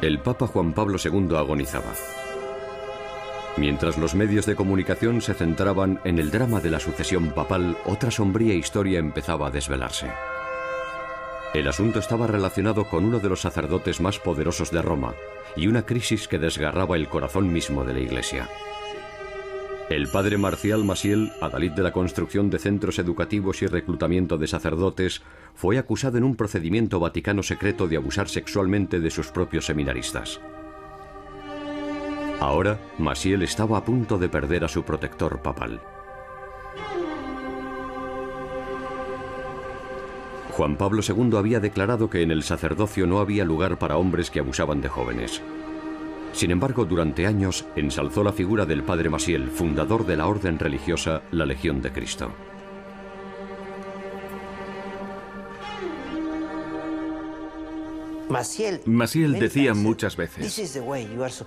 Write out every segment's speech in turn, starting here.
El Papa Juan Pablo II agonizaba. Mientras los medios de comunicación se centraban en el drama de la sucesión papal, otra sombría historia empezaba a desvelarse. El asunto estaba relacionado con uno de los sacerdotes más poderosos de Roma y una crisis que desgarraba el corazón mismo de la Iglesia. El padre Marcial Maciel, adalid de la construcción de centros educativos y reclutamiento de sacerdotes, fue acusado en un procedimiento vaticano secreto de abusar sexualmente de sus propios seminaristas. Ahora, Maciel estaba a punto de perder a su protector papal. Juan Pablo II había declarado que en el sacerdocio no había lugar para hombres que abusaban de jóvenes. Sin embargo, durante años ensalzó la figura del padre Maciel, fundador de la orden religiosa la Legión de Cristo. Maciel decía muchas veces: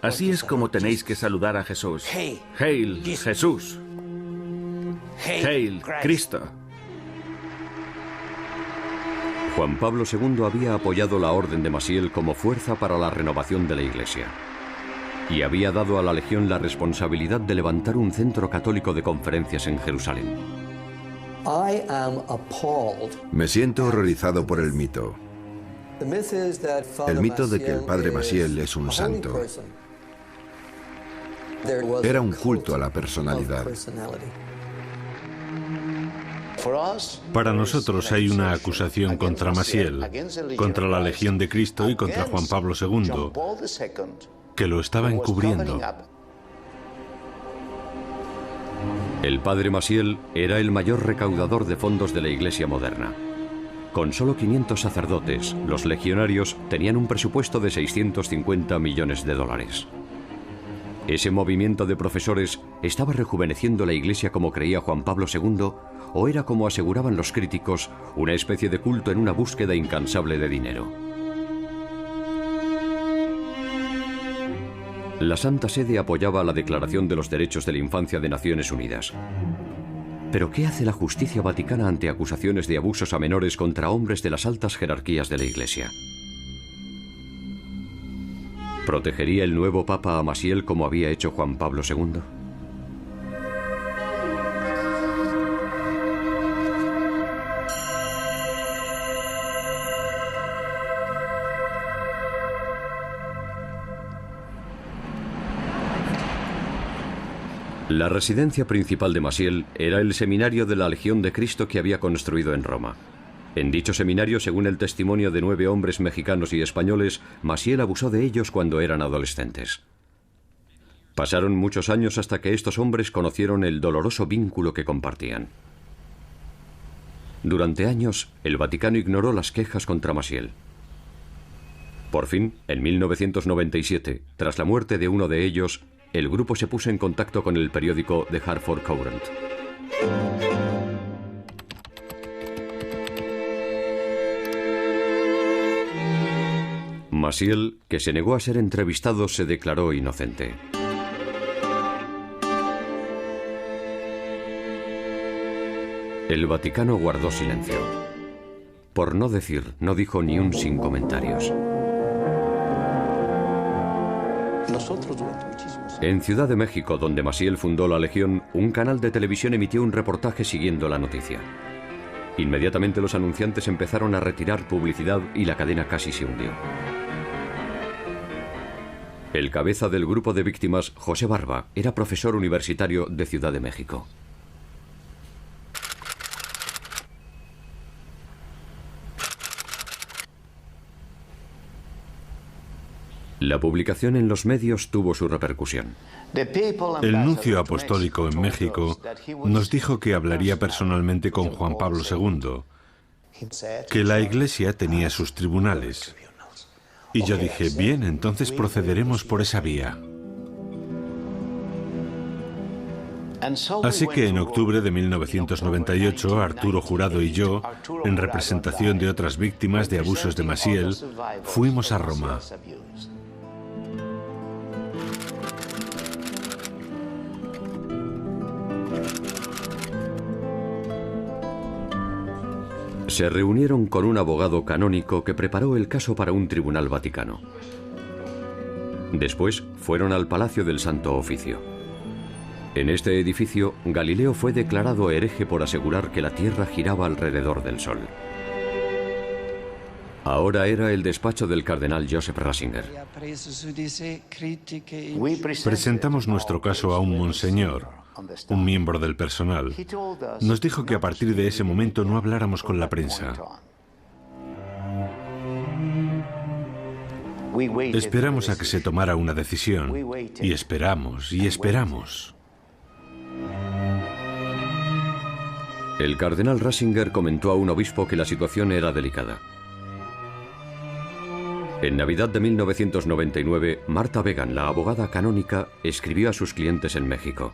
así es como tenéis que saludar a Jesús. Hail, Jesús. Hail, Cristo. Juan Pablo II había apoyado la orden de Maciel como fuerza para la renovación de la Iglesia. Y había dado a la Legión la responsabilidad de levantar un centro católico de conferencias en Jerusalén. Me siento horrorizado por el mito. El mito de que el padre Maciel es un santo. Era un culto a la personalidad. Para nosotros hay una acusación contra Maciel, contra la Legión de Cristo y contra Juan Pablo II, que lo estaba encubriendo. El padre Maciel era el mayor recaudador de fondos de la Iglesia moderna. Con solo 500 sacerdotes, los legionarios tenían un presupuesto de 650 millones de dólares. ¿Ese movimiento de profesores estaba rejuveneciendo la Iglesia como creía Juan Pablo II, o era, como aseguraban los críticos, una especie de culto en una búsqueda incansable de dinero? La Santa Sede apoyaba la Declaración de los Derechos de la Infancia de Naciones Unidas. ¿Pero qué hace la justicia vaticana ante acusaciones de abusos a menores contra hombres de las altas jerarquías de la Iglesia? ¿Protegería el nuevo Papa a Maciel como había hecho Juan Pablo II? La residencia principal de Maciel era el seminario de la Legión de Cristo que había construido en Roma. En dicho seminario, según el testimonio de 9 hombres mexicanos y españoles, Maciel abusó de ellos cuando eran adolescentes. Pasaron muchos años hasta que estos hombres conocieron el doloroso vínculo que compartían. Durante años, el Vaticano ignoró las quejas contra Maciel. Por fin, en 1997, tras la muerte de uno de ellos, el grupo se puso en contacto con el periódico The Hartford Courant. Maciel, que se negó a ser entrevistado, se declaró inocente. El Vaticano guardó silencio. Por no decir, no dijo ni un sin comentarios. En Ciudad de México, donde Maciel fundó la Legión, un canal de televisión emitió un reportaje siguiendo la noticia. Inmediatamente los anunciantes empezaron a retirar publicidad y la cadena casi se hundió. El cabeza del grupo de víctimas, José Barba, era profesor universitario de Ciudad de México. La publicación en los medios tuvo su repercusión. El nuncio apostólico en México nos dijo que hablaría personalmente con Juan Pablo II, que la Iglesia tenía sus tribunales. Y yo dije, bien, entonces procederemos por esa vía. Así que en octubre de 1998, Arturo Jurado y yo, en representación de otras víctimas de abusos de Maciel, fuimos a Roma. Se reunieron con un abogado canónico que preparó el caso para un tribunal vaticano. Después fueron al Palacio del Santo Oficio. En este edificio, Galileo fue declarado hereje por asegurar que la Tierra giraba alrededor del Sol. Ahora era el despacho del cardenal Joseph Ratzinger. Presentamos nuestro caso a un monseñor, un miembro del personal. Nos dijo que a partir de ese momento no habláramos con la prensa. Esperamos a que se tomara una decisión. Y esperamos, y esperamos. El cardenal Ratzinger comentó a un obispo que la situación era delicada. En Navidad de 1999, Martha Began, la abogada canónica, escribió a sus clientes en México.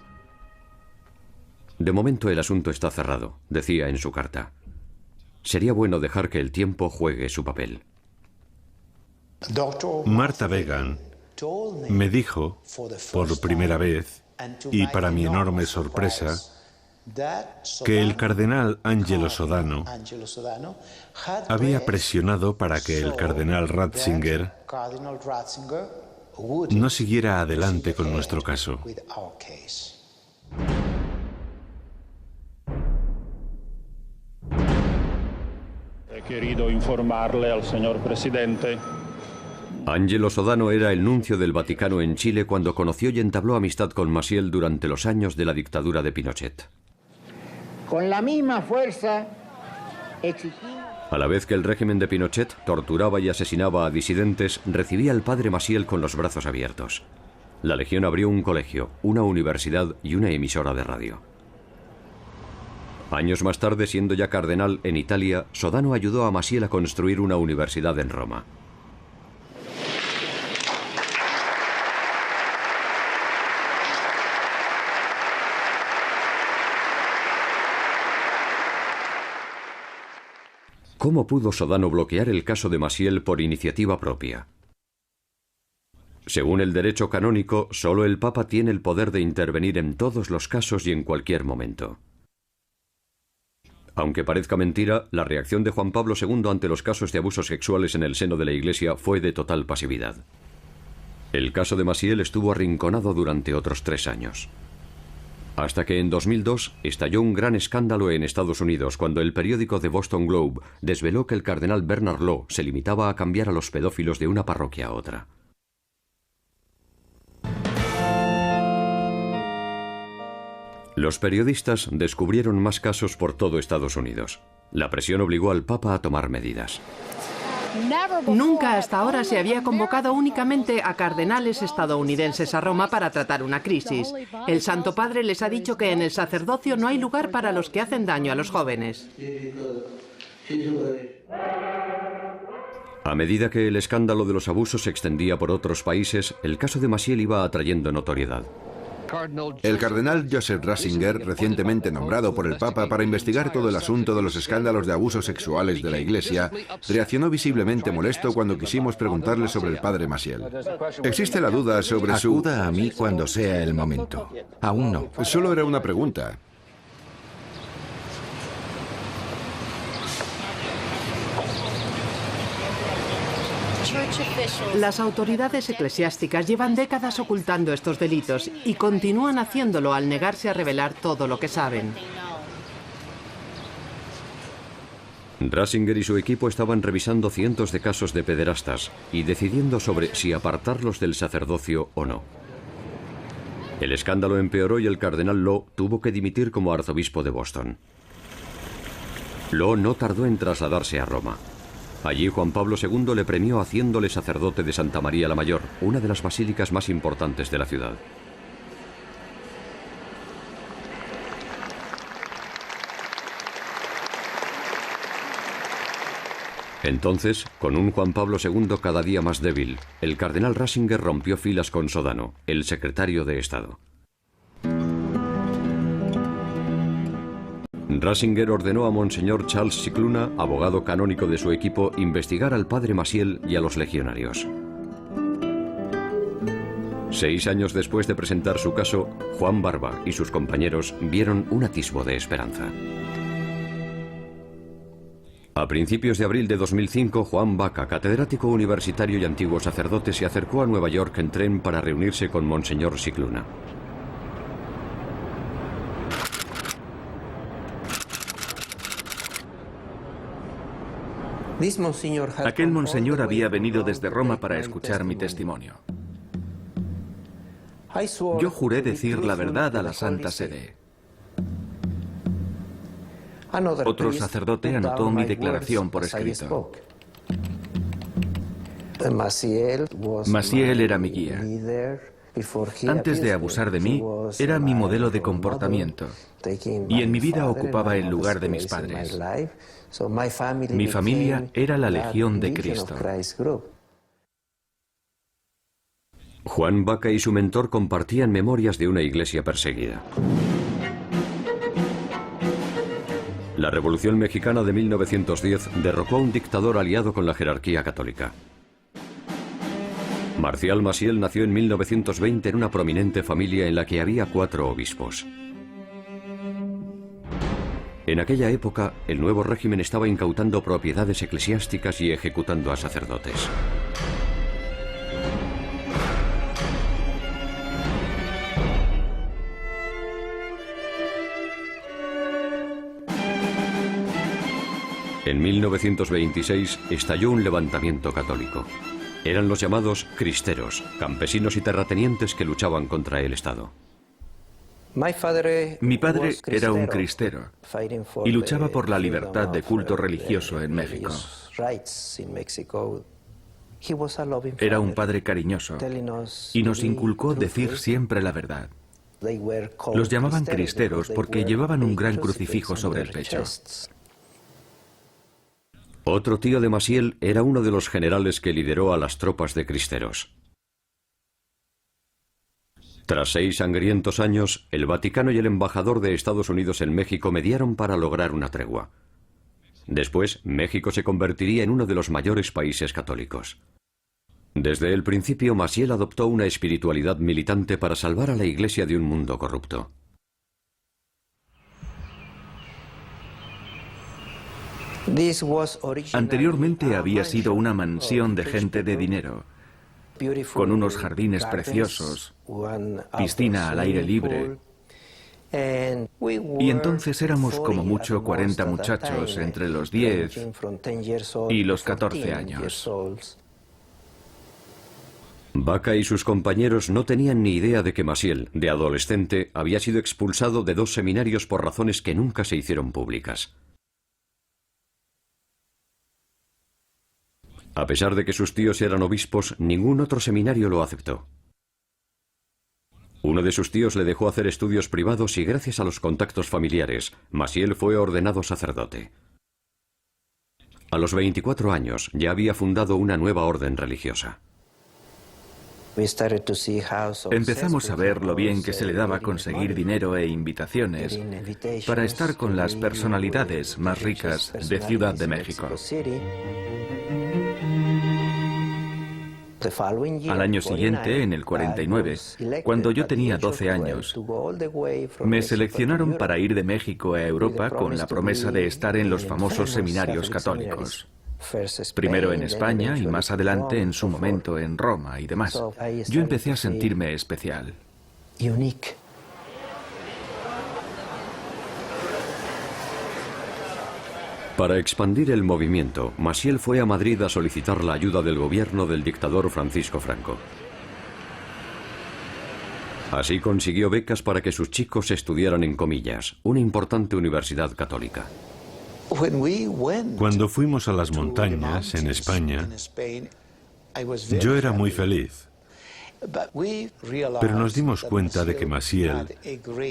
De momento el asunto está cerrado, decía en su carta. Sería bueno dejar que el tiempo juegue su papel. Martha Began me dijo, por primera vez, y para mi enorme sorpresa, que el cardenal Angelo Sodano había presionado para que el cardenal Ratzinger no siguiera adelante con nuestro caso. He querido informarle al señor presidente. Angelo Sodano era el nuncio del Vaticano en Chile cuando conoció y entabló amistad con Maciel durante los años de la dictadura de Pinochet. Con la misma fuerza A la vez que el régimen de Pinochet torturaba y asesinaba a disidentes, recibía al padre Maciel con los brazos abiertos. La Legión abrió un colegio, una universidad y una emisora de radio. Años más tarde, siendo ya cardenal en Italia, Sodano ayudó a Maciel a construir una universidad en Roma. ¿Cómo pudo Sodano bloquear el caso de Maciel por iniciativa propia? Según el derecho canónico, solo el Papa tiene el poder de intervenir en todos los casos y en cualquier momento. Aunque parezca mentira, la reacción de Juan Pablo II ante los casos de abusos sexuales en el seno de la Iglesia fue de total pasividad. El caso de Maciel estuvo arrinconado durante otros 3 años. Hasta que en 2002 estalló un gran escándalo en Estados Unidos cuando el periódico The Boston Globe desveló que el cardenal Bernard Law se limitaba a cambiar a los pedófilos de una parroquia a otra. Los periodistas descubrieron más casos por todo Estados Unidos. La presión obligó al Papa a tomar medidas. Nunca hasta ahora se había convocado únicamente a cardenales estadounidenses a Roma para tratar una crisis. El Santo Padre les ha dicho que en el sacerdocio no hay lugar para los que hacen daño a los jóvenes. A medida que el escándalo de los abusos se extendía por otros países, el caso de Maciel iba atrayendo notoriedad. El cardenal Joseph Ratzinger, recientemente nombrado por el Papa para investigar todo el asunto de los escándalos de abusos sexuales de la Iglesia, reaccionó visiblemente molesto cuando quisimos preguntarle sobre el padre Maciel. Existe la duda sobre su... Acuda a mí cuando sea el momento. Aún no. Solo era una pregunta. Las autoridades eclesiásticas llevan décadas ocultando estos delitos y continúan haciéndolo al negarse a revelar todo lo que saben. Ratzinger y su equipo estaban revisando cientos de casos de pederastas y decidiendo sobre si apartarlos del sacerdocio o no. El escándalo empeoró y el cardenal Law tuvo que dimitir como arzobispo de Boston. Law no tardó en trasladarse a Roma. Allí Juan Pablo II le premió haciéndole sacerdote de Santa María la Mayor, una de las basílicas más importantes de la ciudad. Entonces, con un Juan Pablo II cada día más débil, el cardenal Ratzinger rompió filas con Sodano, el secretario de Estado. Ratzinger ordenó a Monseñor Charles Cicluna, abogado canónico de su equipo, investigar al padre Maciel y a los legionarios. 6 años después de presentar su caso, Juan Barba y sus compañeros vieron un atisbo de esperanza. A principios de abril de 2005, Juan Baca, catedrático universitario y antiguo sacerdote, se acercó a Nueva York en tren para reunirse con Monseñor Scicluna. Aquel monseñor había venido desde Roma para escuchar mi testimonio. Yo juré decir la verdad a la Santa Sede. Otro sacerdote anotó mi declaración por escrito. Maciel era mi guía. Antes de abusar de mí, era mi modelo de comportamiento. Y en mi vida ocupaba el lugar de mis padres. Mi familia era la Legión de Cristo. Juan Baca y su mentor compartían memorias de una iglesia perseguida. La Revolución Mexicana de 1910 derrocó a un dictador aliado con la jerarquía católica. Marcial Maciel nació en 1920 en una prominente familia en la que había 4 obispos. En aquella época, el nuevo régimen estaba incautando propiedades eclesiásticas y ejecutando a sacerdotes. En 1926 estalló un levantamiento católico. Eran los llamados cristeros, campesinos y terratenientes que luchaban contra el Estado. Mi padre era un cristero y luchaba por la libertad de culto religioso en México. Era un padre cariñoso y nos inculcó decir siempre la verdad. Los llamaban cristeros porque llevaban un gran crucifijo sobre el pecho. Otro tío de Maciel era uno de los generales que lideró a las tropas de cristeros. Tras 6 sangrientos años, el Vaticano y el embajador de Estados Unidos en México mediaron para lograr una tregua. Después, México se convertiría en uno de los mayores países católicos. Desde el principio, Maciel adoptó una espiritualidad militante para salvar a la Iglesia de un mundo corrupto. Anteriormente había sido una mansión de gente de dinero, con unos jardines preciosos, piscina al aire libre. Y entonces éramos como mucho 40 muchachos entre los 10 y los 14 años. Baca y sus compañeros no tenían ni idea de que Maciel, de adolescente, había sido expulsado de 2 seminarios por razones que nunca se hicieron públicas. A pesar de que sus tíos eran obispos, ningún otro seminario lo aceptó. Uno de sus tíos le dejó hacer estudios privados y gracias a los contactos familiares, Maciel fue ordenado sacerdote. A los 24 años ya había fundado una nueva orden religiosa. Empezamos a ver lo bien que se le daba conseguir dinero e invitaciones para estar con las personalidades más ricas de Ciudad de México. Al año siguiente, en el 49, cuando yo tenía 12 años, me seleccionaron para ir de México a Europa con la promesa de estar en los famosos seminarios católicos. Primero en España y más adelante, en su momento, en Roma y demás. Yo empecé a sentirme especial. Para expandir el movimiento, Maciel fue a Madrid a solicitar la ayuda del gobierno del dictador Francisco Franco. Así consiguió becas para que sus chicos estudiaran en Comillas, una importante universidad católica. Cuando fuimos a las montañas, en España, yo era muy feliz. Pero nos dimos cuenta de que Maciel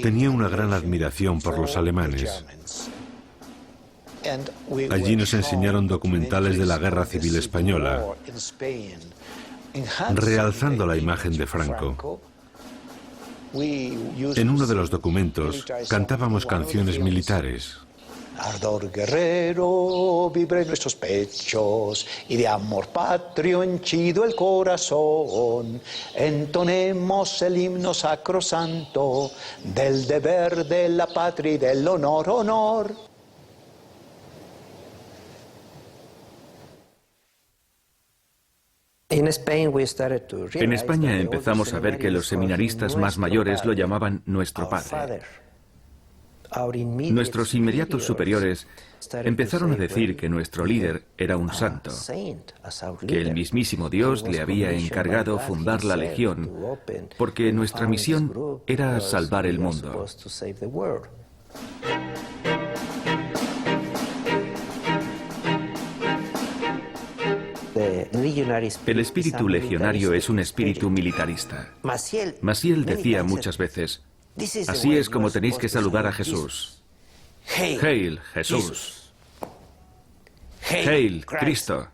tenía una gran admiración por los alemanes. Allí nos enseñaron documentales de la Guerra Civil Española, realzando la imagen de Franco. En uno de los documentos cantábamos canciones militares. Ardor guerrero vibra en nuestros pechos y de amor patrio henchido el corazón. Entonemos el himno sacrosanto del deber de la patria y del honor, honor. En España empezamos a ver que los seminaristas más mayores lo llamaban nuestro padre. Nuestros inmediatos superiores empezaron a decir que nuestro líder era un santo, que el mismísimo Dios le había encargado fundar la Legión, porque nuestra misión era salvar el mundo. El espíritu legionario es un espíritu militarista. Maciel decía muchas veces: así es como tenéis que saludar a Jesús. Hail, Jesús. Hail, Cristo.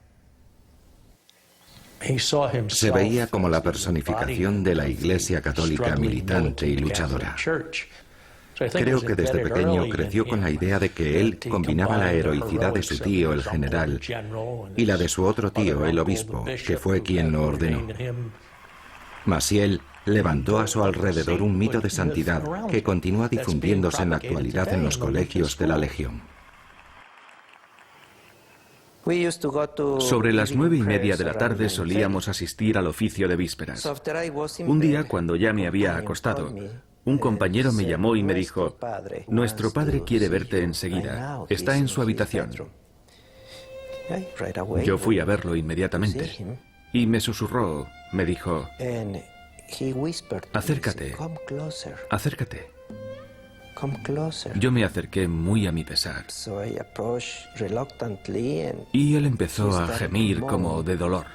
Se veía como la personificación de la Iglesia católica militante y luchadora. Creo que desde pequeño creció con la idea de que él combinaba la heroicidad de su tío, el general, y la de su otro tío, el obispo, que fue quien lo ordenó. Maciel levantó a su alrededor un mito de santidad que continúa difundiéndose en la actualidad en los colegios de la Legión. Sobre las 9:30 de la tarde solíamos asistir al oficio de vísperas. Un día, cuando ya me había acostado, un compañero me llamó y me dijo: nuestro padre quiere verte enseguida, está en su habitación. Yo fui a verlo inmediatamente y me susurró, me dijo: acércate, acércate. Yo me acerqué muy a mi pesar y él empezó a gemir como de dolor.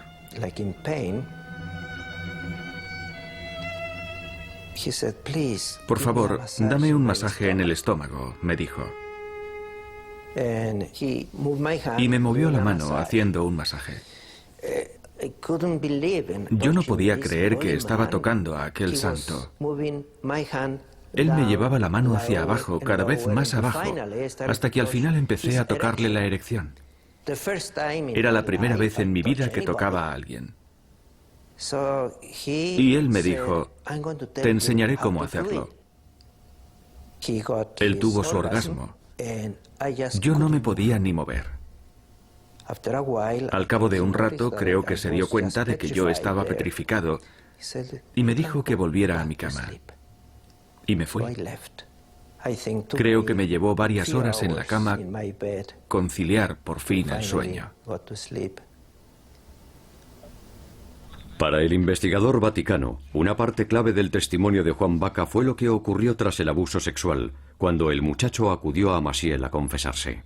Por favor, dame un masaje en el estómago, me dijo. Y me movió la mano haciendo un masaje. Yo no podía creer que estaba tocando a aquel santo. Él me llevaba la mano hacia abajo, cada vez más abajo, hasta que al final empecé a tocarle la erección. Era la primera vez en mi vida que tocaba a alguien. Y él me dijo: te enseñaré cómo hacerlo. Él tuvo su orgasmo. Yo no me podía ni mover. Al cabo de un rato creo que se dio cuenta de que yo estaba petrificado y me dijo que volviera a mi cama. Y me fui. Creo que me llevó varias horas en la cama conciliar por fin el sueño. Para el investigador vaticano, una parte clave del testimonio de Juan Baca fue lo que ocurrió tras el abuso sexual, cuando el muchacho acudió a Maciel a confesarse.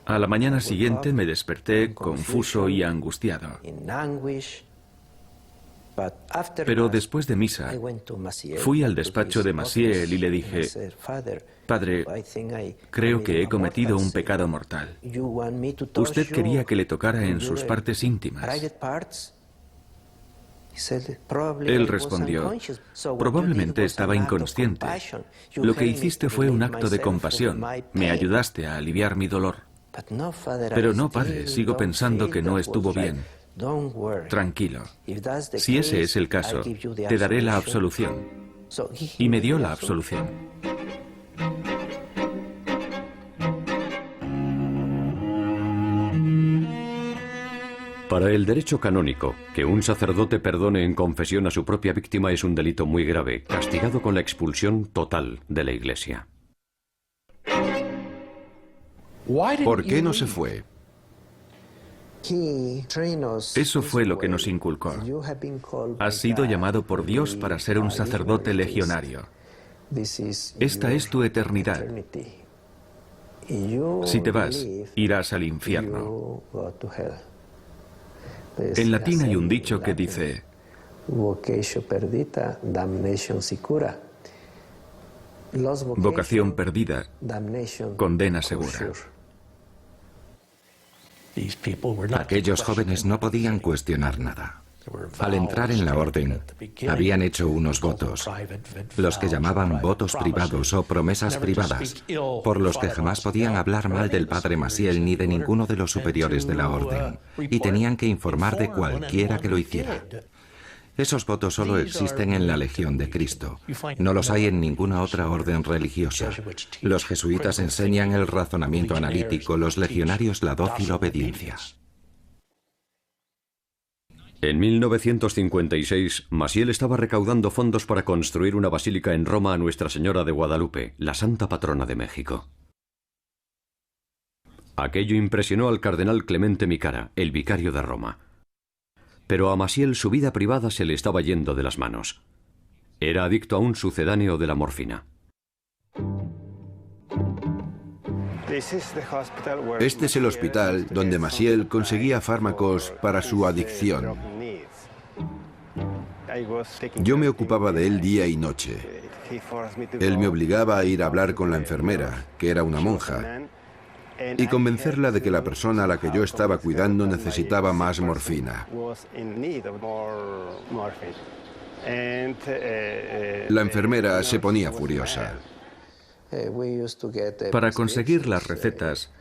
A la mañana siguiente me desperté confuso y angustiado. Pero después de misa, fui al despacho de Maciel y le dije: Padre, creo que he cometido un pecado mortal. Usted quería que le tocara en sus partes íntimas. Él respondió: probablemente estaba inconsciente. Lo que hiciste fue un acto de compasión. Me ayudaste a aliviar mi dolor. Pero no, padre, sigo pensando que no estuvo bien. Tranquilo. Si ese es el caso, te daré la absolución. Y me dio la absolución. Para el derecho canónico, que un sacerdote perdone en confesión a su propia víctima es un delito muy grave, castigado con la expulsión total de la Iglesia. ¿Por qué no se fue? Eso fue lo que nos inculcó. Has sido llamado por Dios para ser un sacerdote legionario. Esta es tu eternidad. Si te vas, irás al infierno. En latín hay un dicho que dice: vocación perdida, condena segura. Aquellos jóvenes no podían cuestionar nada. Al entrar en la orden, habían hecho unos votos, los que llamaban votos privados o promesas privadas, por los que jamás podían hablar mal del padre Maciel ni de ninguno de los superiores de la orden, y tenían que informar de cualquiera que lo hiciera. Esos votos solo existen en la Legión de Cristo. No los hay en ninguna otra orden religiosa. Los jesuitas enseñan el razonamiento analítico, los legionarios la dócil obediencia. En 1956, Maciel estaba recaudando fondos para construir una basílica en Roma a Nuestra Señora de Guadalupe, la santa patrona de México. Aquello impresionó al cardenal Clemente Micara, el vicario de Roma. Pero a Maciel su vida privada se le estaba yendo de las manos. Era adicto a un sucedáneo de la morfina. Este es el hospital donde Maciel conseguía fármacos para su adicción. Yo me ocupaba de él día y noche. Él me obligaba a ir a hablar con la enfermera, que era una monja, y convencerla de que la persona a la que yo estaba cuidando necesitaba más morfina. La enfermera se ponía furiosa. Para conseguir las recetas,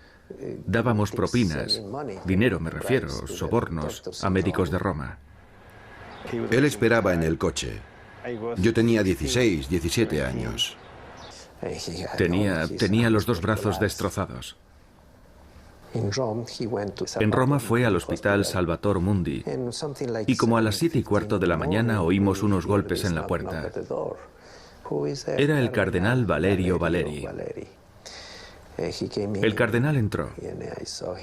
dábamos propinas, dinero me refiero, sobornos, a médicos de Roma. Él esperaba en el coche. Yo tenía 16, 17 años. Tenía los dos brazos destrozados. En Roma fue al hospital Salvator Mundi y como a las 7:15 de la mañana oímos unos golpes en la puerta. Era el cardenal Valerio Valeri. El cardenal entró.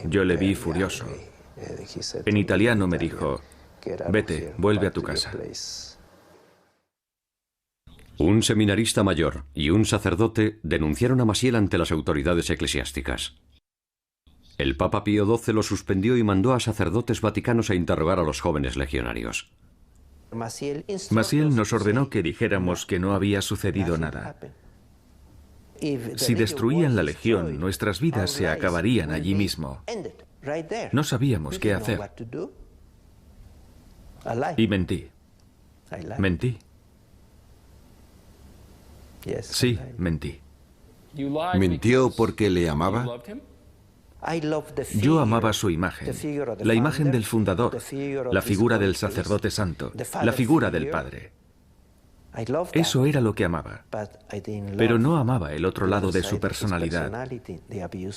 Yo le vi furioso. En italiano me dijo: vete, vuelve a tu casa. Un seminarista mayor y un sacerdote denunciaron a Maciel ante las autoridades eclesiásticas. El Papa Pío XII lo suspendió y mandó a sacerdotes vaticanos a interrogar a los jóvenes legionarios. Maciel nos ordenó que dijéramos que no había sucedido nada. Si destruían la legión, nuestras vidas se acabarían allí mismo. No sabíamos qué hacer. Y mentí. Mentí. Sí, mentí. ¿Mintió porque le amaba? Yo amaba su imagen, la imagen del fundador, la figura del sacerdote santo, la figura del Padre. Eso era lo que amaba. Pero no amaba el otro lado de su personalidad,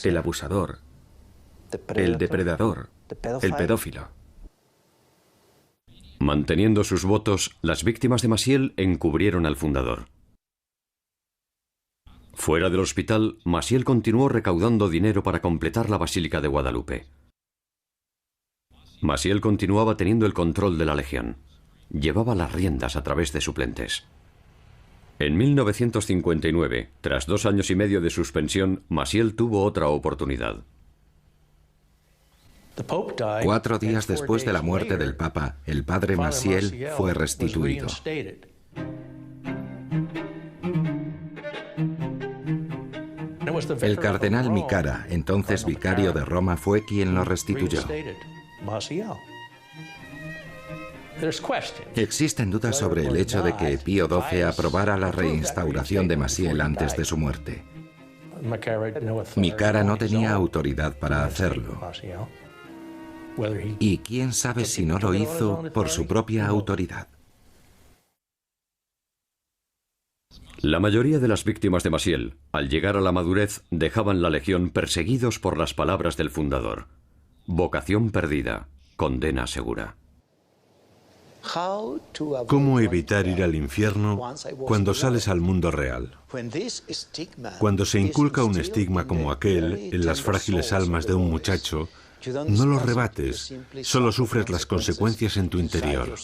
el abusador, el depredador, el pedófilo. Manteniendo sus votos, las víctimas de Maciel encubrieron al fundador. Fuera del hospital, Maciel continuó recaudando dinero para completar la Basílica de Guadalupe. Maciel continuaba teniendo el control de la legión. Llevaba las riendas a través de suplentes. En 1959, tras 2 años y medio de suspensión, Maciel tuvo otra oportunidad. 4 días después de la muerte del Papa, el padre Maciel fue restituido. El cardenal Micara, entonces vicario de Roma, fue quien lo restituyó. Existen dudas sobre el hecho de que Pío XII aprobara la reinstauración de Maciel antes de su muerte. Micara no tenía autoridad para hacerlo. Y quién sabe si no lo hizo por su propia autoridad. La mayoría de las víctimas de Maciel, al llegar a la madurez, dejaban la legión perseguidos por las palabras del fundador. Vocación perdida, condena segura. ¿Cómo evitar ir al infierno cuando sales al mundo real? Cuando se inculca un estigma como aquel en las frágiles almas de un muchacho, no lo rebates, solo sufres las consecuencias en tu interior.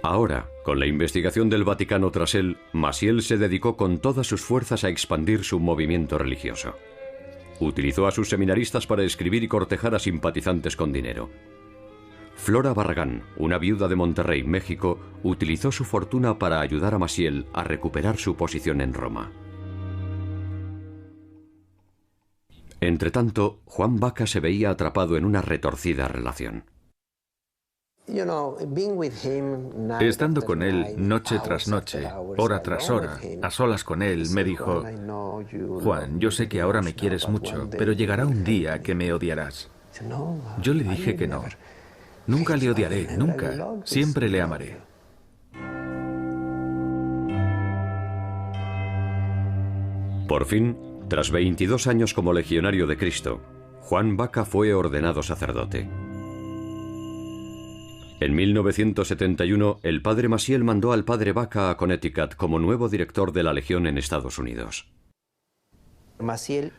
Ahora, con la investigación del Vaticano tras él, Maciel se dedicó con todas sus fuerzas a expandir su movimiento religioso. Utilizó a sus seminaristas para escribir y cortejar a simpatizantes con dinero. Flora Barragán, una viuda de Monterrey, México, utilizó su fortuna para ayudar a Maciel a recuperar su posición en Roma. Entretanto, Juan Vaca se veía atrapado en una retorcida relación. Estando con él noche tras noche, hora tras hora, a solas con él, me dijo: Juan, yo sé que ahora me quieres mucho, pero llegará un día que me odiarás. Yo le dije que no. Nunca le odiaré, nunca. Siempre le amaré. Por fin, tras 22 años como legionario de Cristo, Juan Baca fue ordenado sacerdote. En 1971, el padre Maciel mandó al padre Baca a Connecticut como nuevo director de la Legión en Estados Unidos. Maciel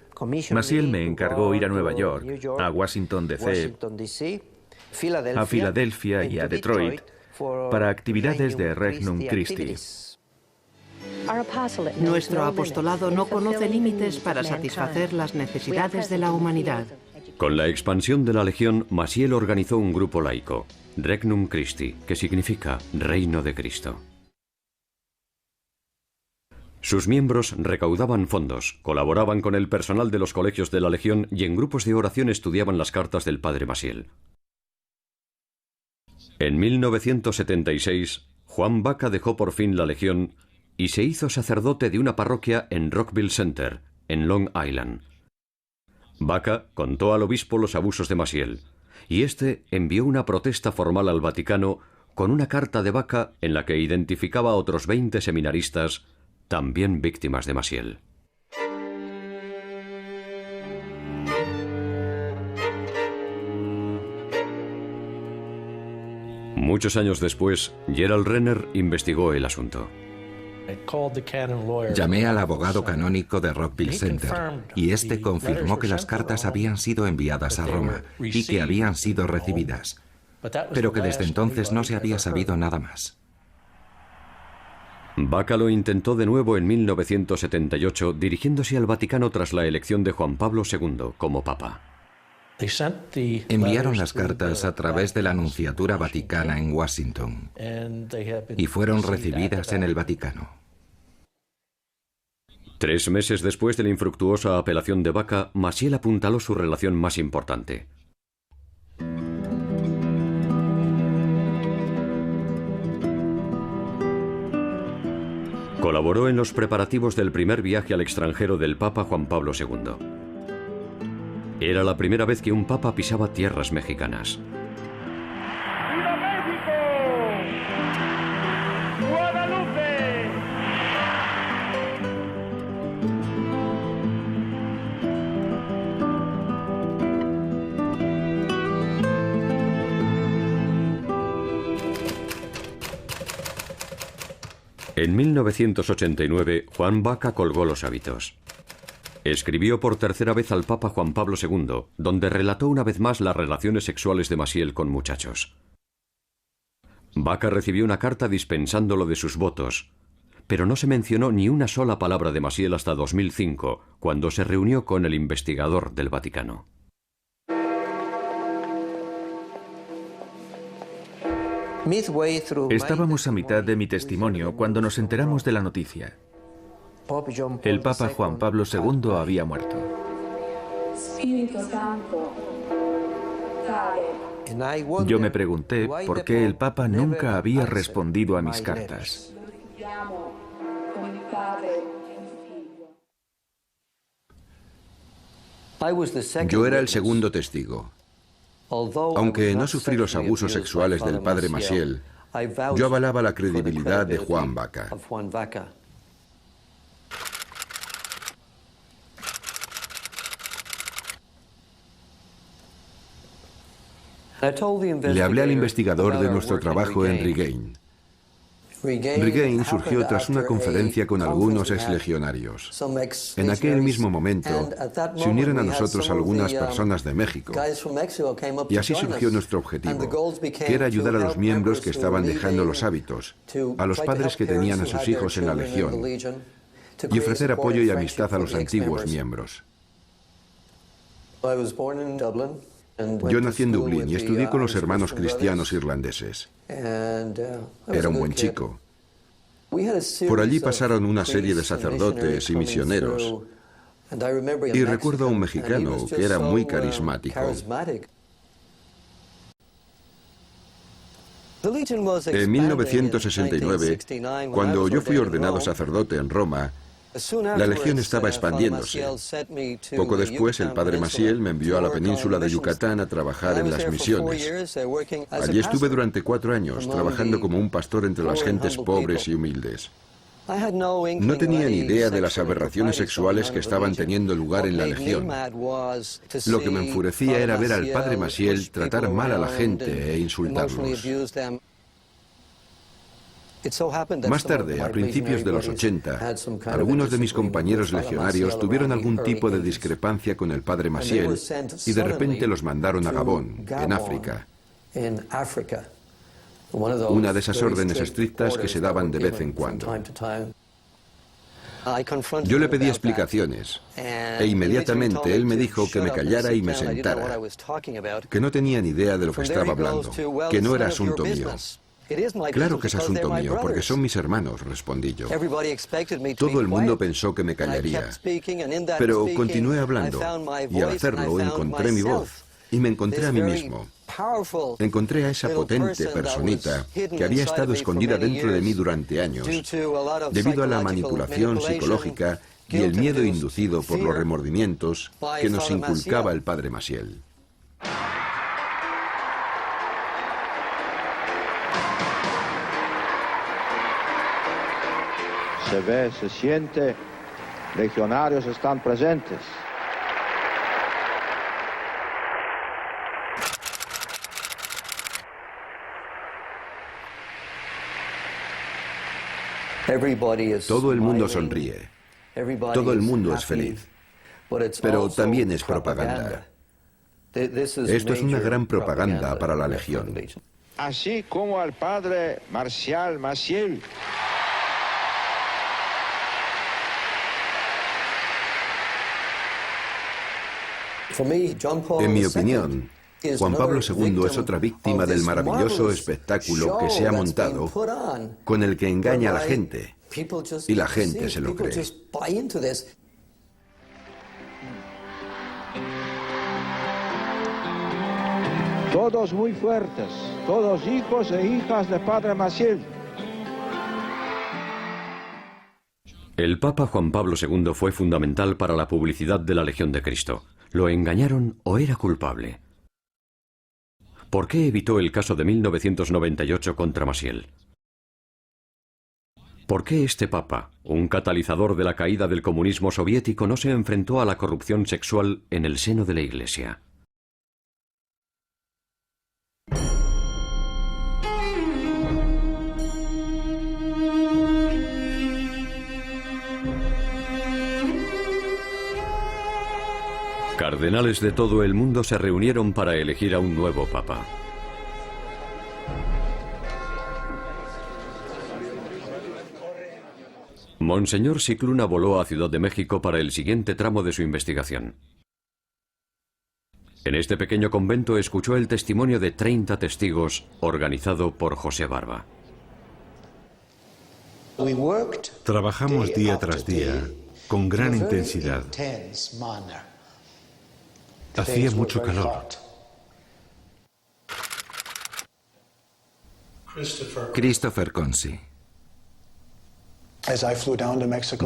me encargó ir a Nueva York, a Washington D.C., a Filadelfia y a Detroit para actividades de Regnum Christi. Nuestro apostolado no conoce límites para satisfacer las necesidades de la humanidad. Con la expansión de la Legión, Maciel organizó un grupo laico, Regnum Christi, que significa Reino de Cristo. Sus miembros recaudaban fondos, colaboraban con el personal de los colegios de la Legión y en grupos de oración estudiaban las cartas del padre Maciel. En 1976, Juan Baca dejó por fin la Legión y se hizo sacerdote de una parroquia en Rockville Center, en Long Island. Baca contó al obispo los abusos de Maciel, y este envió una protesta formal al Vaticano con una carta de Baca en la que identificaba a otros 20 seminaristas, también víctimas de Maciel. Muchos años después, Gerald Renner investigó el asunto. Llamé al abogado canónico de Rockville Center y este confirmó que las cartas habían sido enviadas a Roma y que habían sido recibidas, pero que desde entonces no se había sabido nada más. Baca lo intentó de nuevo en 1978, dirigiéndose al Vaticano tras la elección de Juan Pablo II como papa. Enviaron las cartas a través de la Nunciatura Vaticana en Washington y fueron recibidas en el Vaticano. 3 meses después de la infructuosa apelación de Baca, Maciel apuntaló su relación más importante. Colaboró en los preparativos del primer viaje al extranjero del Papa Juan Pablo II. Era la primera vez que un papa pisaba tierras mexicanas. ¡Viva México! ¡Guadalupe! En 1989, Juan Baca colgó los hábitos. Escribió por tercera vez al Papa Juan Pablo II, donde relató una vez más las relaciones sexuales de Maciel con muchachos. Baca recibió una carta dispensándolo de sus votos, pero no se mencionó ni una sola palabra de Maciel hasta 2005, cuando se reunió con el investigador del Vaticano. Estábamos a mitad de mi testimonio cuando nos enteramos de la noticia. El Papa Juan Pablo II había muerto. Yo me pregunté por qué el Papa nunca había respondido a mis cartas. Yo era el segundo testigo. Aunque no sufrí los abusos sexuales del padre Maciel, yo avalaba la credibilidad de Juan Baca. Le hablé al investigador de nuestro trabajo en Regain. Regain surgió tras una conferencia con algunos exlegionarios. En aquel mismo momento se unieron a nosotros algunas personas de México y así surgió nuestro objetivo, que era ayudar a los miembros que estaban dejando los hábitos, a los padres que tenían a sus hijos en la Legión y ofrecer apoyo y amistad a los antiguos miembros. Yo nací en Dublín y estudié con los hermanos cristianos irlandeses. Era un buen chico. Por allí pasaron una serie de sacerdotes y misioneros. Y recuerdo a un mexicano que era muy carismático. En 1969, cuando yo fui ordenado sacerdote en Roma, la legión estaba expandiéndose. Poco después, el padre Maciel me envió a la península de Yucatán a trabajar en las misiones. Allí estuve durante 4 años, trabajando como un pastor entre las gentes pobres y humildes. No tenía ni idea de las aberraciones sexuales que estaban teniendo lugar en la legión. Lo que me enfurecía era ver al padre Maciel tratar mal a la gente e insultarlos. Más tarde, a principios de los 80, algunos de mis compañeros legionarios tuvieron algún tipo de discrepancia con el padre Maciel y de repente los mandaron a Gabón, en África. Una de esas órdenes estrictas que se daban de vez en cuando. Yo le pedí explicaciones e inmediatamente él me dijo que me callara y me sentara, que no tenía ni idea de lo que estaba hablando, que no era asunto mío. Claro que es asunto mío, porque son mis hermanos, respondí yo. Todo el mundo pensó que me callaría, pero continué hablando y al hacerlo encontré mi voz y me encontré a mí mismo. Encontré a esa potente personita que había estado escondida dentro de mí durante años, debido a la manipulación psicológica y el miedo inducido por los remordimientos que nos inculcaba el padre Maciel. Se ve, se siente, legionarios están presentes. Todo el mundo sonríe, todo el mundo es feliz, pero también es propaganda. Esto es una gran propaganda para la legión. Así como al padre Marcial Maciel. En mi opinión, Juan Pablo II es otra víctima del maravilloso espectáculo que se ha montado, con el que engaña a la gente, y la gente se lo cree. Todos muy fuertes, todos hijos e hijas de padre Maciel. El Papa Juan Pablo II fue fundamental para la publicidad de la Legión de Cristo. ¿Lo engañaron o era culpable? ¿Por qué evitó el caso de 1998 contra Maciel? ¿Por qué este Papa, un catalizador de la caída del comunismo soviético, no se enfrentó a la corrupción sexual en el seno de la Iglesia? Cardenales de todo el mundo se reunieron para elegir a un nuevo papa. Monseñor Scicluna voló a Ciudad de México para el siguiente tramo de su investigación. En este pequeño convento escuchó el testimonio de 30 testigos organizado por José Barba. Trabajamos día tras día con gran intensidad. Hacía mucho calor. Christopher Consi.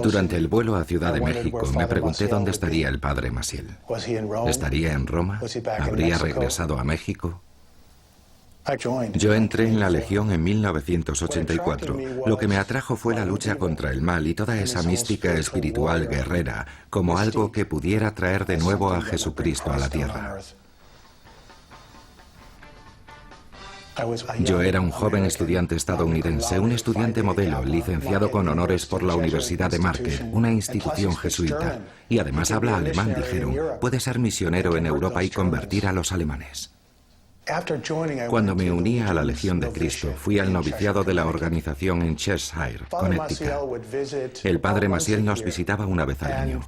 Durante el vuelo a Ciudad de México me pregunté dónde estaría el padre Maciel. ¿Estaría en Roma? ¿Habría regresado a México? Yo entré en la Legión en 1984. Lo que me atrajo fue la lucha contra el mal y toda esa mística espiritual guerrera, como algo que pudiera traer de nuevo a Jesucristo a la tierra. Yo era un joven estudiante estadounidense, un estudiante modelo, licenciado con honores por la Universidad de Marquette, una institución jesuita. Y además habla alemán, dijeron. Puede ser misionero en Europa y convertir a los alemanes. Cuando me uní a la Legión de Cristo, fui al noviciado de la organización en Cheshire, Connecticut. El padre Maciel nos visitaba una vez al año.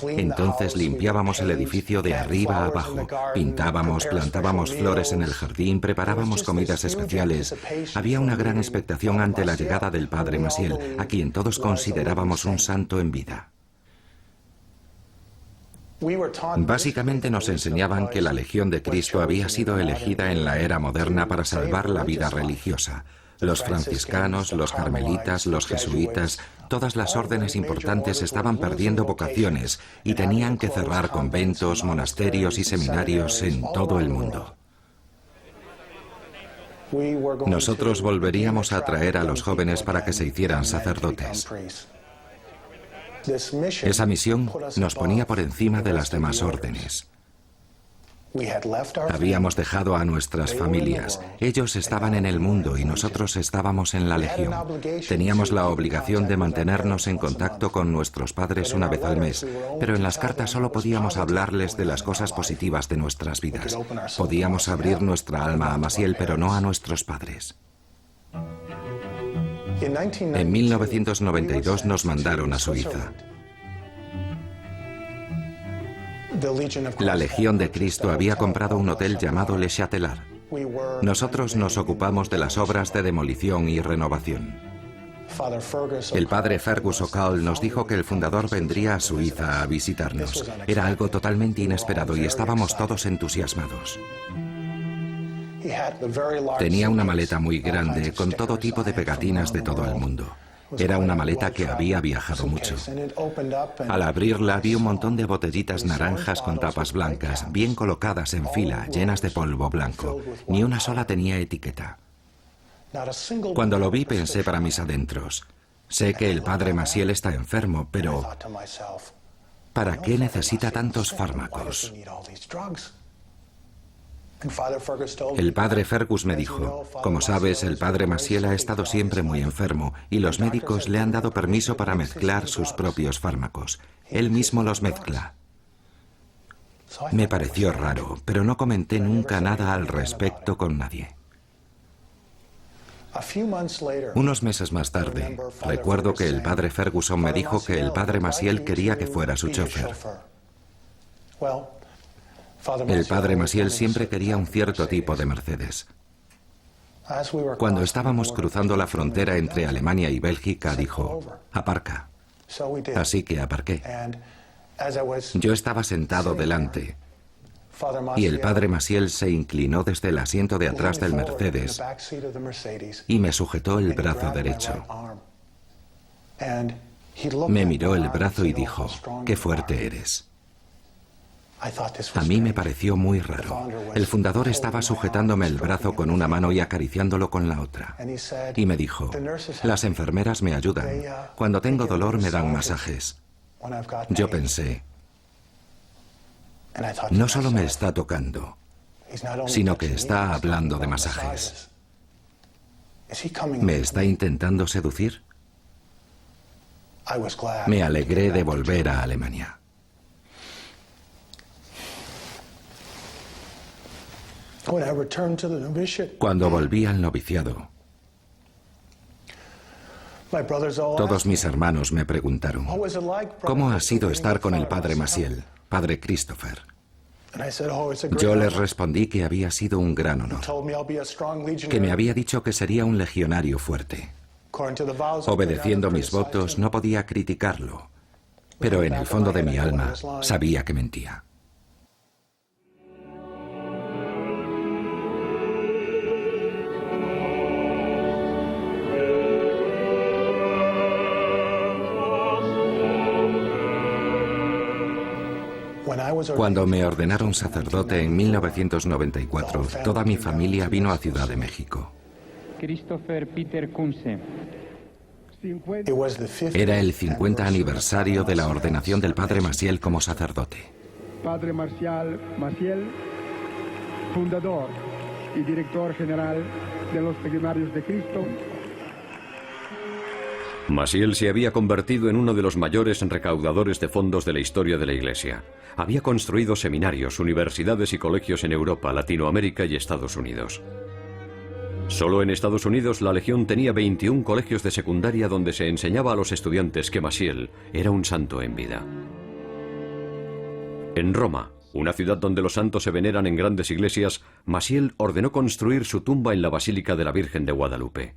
Entonces limpiábamos el edificio de arriba a abajo, pintábamos, plantábamos flores en el jardín, preparábamos comidas especiales. Había una gran expectación ante la llegada del padre Maciel, a quien todos considerábamos un santo en vida. Básicamente nos enseñaban que la Legión de Cristo había sido elegida en la era moderna para salvar la vida religiosa. Los franciscanos, los carmelitas, los jesuitas, todas las órdenes importantes estaban perdiendo vocaciones y tenían que cerrar conventos, monasterios y seminarios en todo el mundo. Nosotros volveríamos a atraer a los jóvenes para que se hicieran sacerdotes. Esa misión nos ponía por encima de las demás órdenes. Habíamos dejado a nuestras familias. Ellos estaban en el mundo y nosotros estábamos en la Legión. Teníamos la obligación de mantenernos en contacto con nuestros padres una vez al mes, pero en las cartas solo podíamos hablarles de las cosas positivas de nuestras vidas. Podíamos abrir nuestra alma a Maciel, pero no a nuestros padres. En 1992 nos mandaron a Suiza. La Legión de Cristo había comprado un hotel llamado Le Châtelet. Nosotros nos ocupamos de las obras de demolición y renovación. El padre Fergus O'Call nos dijo que el fundador vendría a Suiza a visitarnos. Era algo totalmente inesperado y estábamos todos entusiasmados. Tenía una maleta muy grande con todo tipo de pegatinas de todo el mundo. Era una maleta que había viajado mucho. Al abrirla vi un montón de botellitas naranjas con tapas blancas, bien colocadas en fila, llenas de polvo blanco. Ni una sola tenía etiqueta. Cuando lo vi pensé para mis adentros, sé que el padre Maciel está enfermo, pero ¿para qué necesita tantos fármacos? El padre Fergus me dijo, como sabes, el padre Maciel ha estado siempre muy enfermo y los médicos le han dado permiso para mezclar sus propios fármacos. Él mismo los mezcla. Me pareció raro, pero no comenté nunca nada al respecto con nadie. Unos meses más tarde, recuerdo que el padre Ferguson me dijo que el padre Maciel quería que fuera su chofer. El padre Maciel siempre quería un cierto tipo de Mercedes. Cuando estábamos cruzando la frontera entre Alemania y Bélgica, dijo, aparca. Así que aparqué. Yo estaba sentado delante y el padre Maciel se inclinó desde el asiento de atrás del Mercedes y me sujetó el brazo derecho. Me miró el brazo y dijo, qué fuerte eres. A mí me pareció muy raro. El fundador estaba sujetándome el brazo con una mano y acariciándolo con la otra. Y me dijo, las enfermeras me ayudan. Cuando tengo dolor me dan masajes. Yo pensé, no solo me está tocando, sino que está hablando de masajes. ¿Me está intentando seducir? Me alegré de volver a Alemania. Cuando volví al noviciado, todos mis hermanos me preguntaron, ¿cómo ha sido estar con el padre Maciel, padre Christopher? Yo les respondí que había sido un gran honor, que me había dicho que sería un legionario fuerte. Obedeciendo mis votos no podía criticarlo, pero en el fondo de mi alma sabía que mentía. Cuando me ordenaron sacerdote en 1994, toda mi familia vino a Ciudad de México. Era el 50 aniversario de la ordenación del padre Maciel como sacerdote. Padre Marcial Maciel, fundador y director general de los Legionarios de Cristo. Maciel se había convertido en uno de los mayores recaudadores de fondos de la historia de la Iglesia. Había construido seminarios, universidades y colegios en Europa, Latinoamérica y Estados Unidos. Solo en Estados Unidos la Legión tenía 21 colegios de secundaria donde se enseñaba a los estudiantes que Maciel era un santo en vida. En Roma, una ciudad donde los santos se veneran en grandes iglesias, Maciel ordenó construir su tumba en la Basílica de la Virgen de Guadalupe.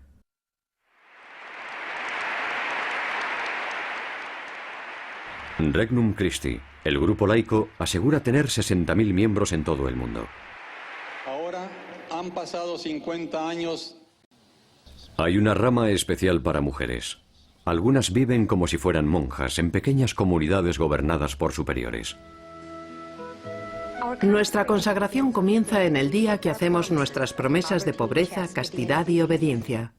Regnum Christi, el grupo laico, asegura tener 60.000 miembros en todo el mundo. Ahora han pasado 50 años. Hay una rama especial para mujeres. Algunas viven como si fueran monjas en pequeñas comunidades gobernadas por superiores. Nuestra consagración comienza en el día que hacemos nuestras promesas de pobreza, castidad y obediencia.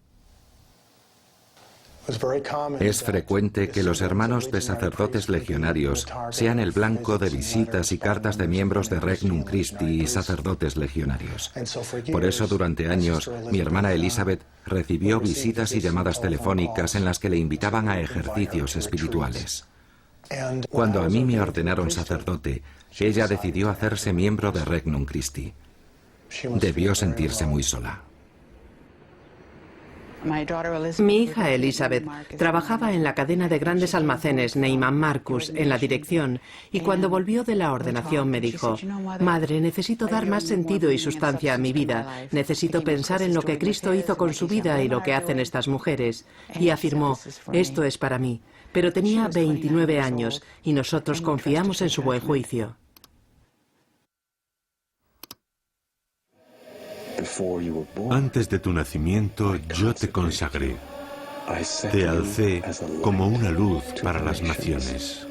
Es frecuente que los hermanos de sacerdotes legionarios sean el blanco de visitas y cartas de miembros de Regnum Christi y sacerdotes legionarios. Por eso, durante años, mi hermana Elizabeth recibió visitas y llamadas telefónicas en las que le invitaban a ejercicios espirituales. Cuando a mí me ordenaron sacerdote, ella decidió hacerse miembro de Regnum Christi. Debió sentirse muy sola. Mi hija Elizabeth trabajaba en la cadena de grandes almacenes Neiman Marcus en la dirección y cuando volvió de la ordenación me dijo: «Madre, necesito dar más sentido y sustancia a mi vida. Necesito pensar en lo que Cristo hizo con su vida y lo que hacen estas mujeres». Y afirmó: «Esto es para mí». Pero tenía 29 años y nosotros confiamos en su buen juicio. Antes de tu nacimiento yo te consagré. Te alcé como una luz para las naciones.